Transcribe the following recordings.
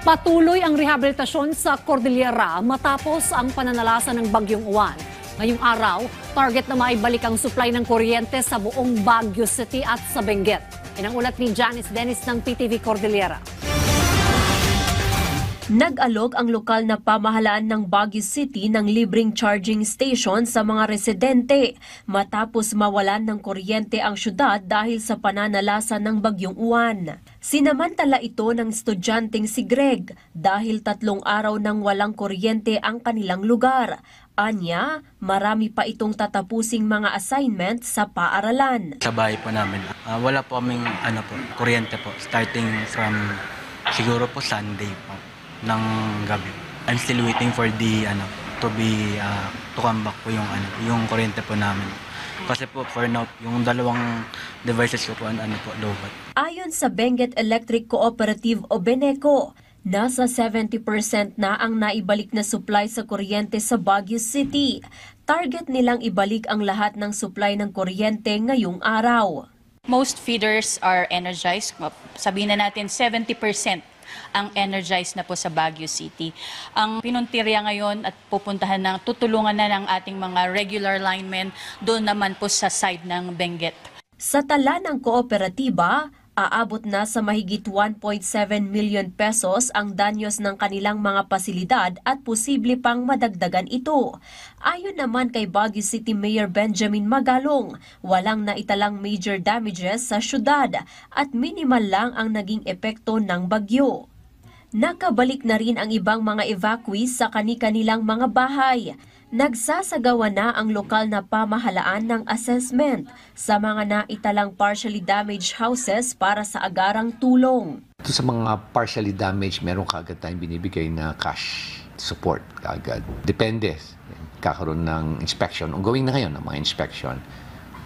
Patuloy ang rehabilitasyon sa Cordillera matapos ang pananalasa ng Bagyong Uwan. Ngayong araw, target na maibalik ang supply ng kuryente sa buong Baguio City at sa Benguet. Yan ang ulat ni Janice Dennis ng PTV Cordillera. Nag-alok ang lokal na pamahalaan ng Baguio City ng libreng charging station sa mga residente matapos mawalan ng kuryente ang syudad dahil sa pananalasa ng Bagyong Uwan. Sinamantala ito ng estudyanteng si Greg dahil 3 araw nang walang kuryente ang kanilang lugar. Anya, marami pa itong tatapusing mga assignment sa paaralan. Sa bahay po namin, wala po kaming kuryente po starting from siguro po Sunday po ng gabi. I'm still waiting for the to come back po yung kuryente po namin. Kasi po for now, yung 2 devices ko po lobat. Ayon sa Benguet Electric Cooperative o Beneco, nasa 70% na ang naibalik na supply sa kuryente sa Baguio City. Target nilang ibalik ang lahat ng supply ng kuryente ngayong araw. Most feeders are energized. Sabihin na natin 70% ang energized na po sa Baguio City. Ang pinuntirya ngayon at tutulungan na ng ating mga regular linemen doon naman po sa side ng Benguet. Sa tala ng kooperatiba, aabot na sa mahigit 1.7 million pesos ang danyos ng kanilang mga pasilidad at posible pang madagdagan ito. Ayon naman kay Baguio City Mayor Benjamin Magalong, walang naitalang major damages sa syudad at minimal lang ang naging epekto ng bagyo. Nakabalik na rin ang ibang mga evacuees sa kani-kanilang mga bahay. Nagsasagawa na ang lokal na pamahalaan ng assessment sa mga naitalang partially damaged houses para sa agarang tulong. Ito sa mga partially damaged, meron kagad tayong binibigay na cash support kagad. Depende. Kakaroon ng inspection. Ongoing na ngayon ang mga inspection.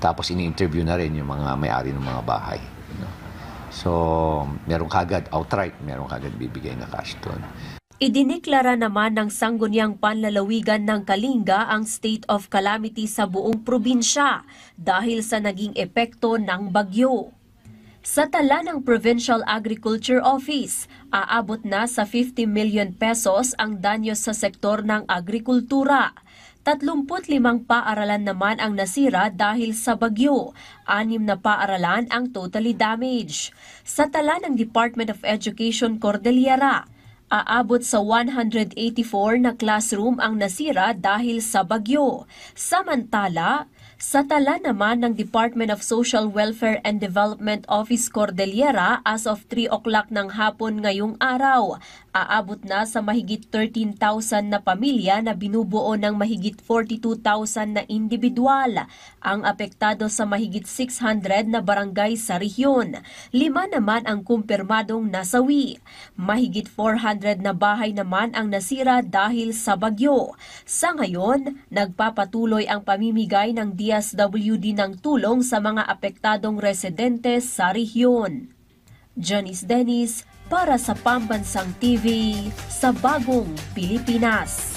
Tapos ini-interview na rin yung mga may-ari ng mga bahay. So, meron kagad outright, meron kagad bibigay na cash doon. Idineklara naman ng Sangguniang Panlalawigan ng Kalinga ang state of calamity sa buong probinsya dahil sa naging epekto ng bagyo. Sa tala ng Provincial Agriculture Office, aabot na sa 50 million pesos ang danyo sa sektor ng agrikultura. 35 paaralan naman ang nasira dahil sa bagyo. 6 na paaralan ang totally damaged. Sa tala ng Department of Education Cordillera, aabot sa 184 na classroom ang nasira dahil sa bagyo. Samantala, sa tala naman ng Department of Social Welfare and Development Office Cordillera as of 3 o'clock ng hapon ngayong araw, aabot na sa mahigit 13,000 na pamilya na binubuo ng mahigit 42,000 na individual ang apektado sa mahigit 600 na barangay sa rehiyon. 5 naman ang kumpirmadong nasawi. Mahigit 400 na bahay naman ang nasira dahil sa bagyo. Sa ngayon, nagpapatuloy ang pamimigay ng DSWD ng tulong sa mga apektadong residente sa rehiyon. Janice Dennis para sa Pambansang TV sa Bagong Pilipinas.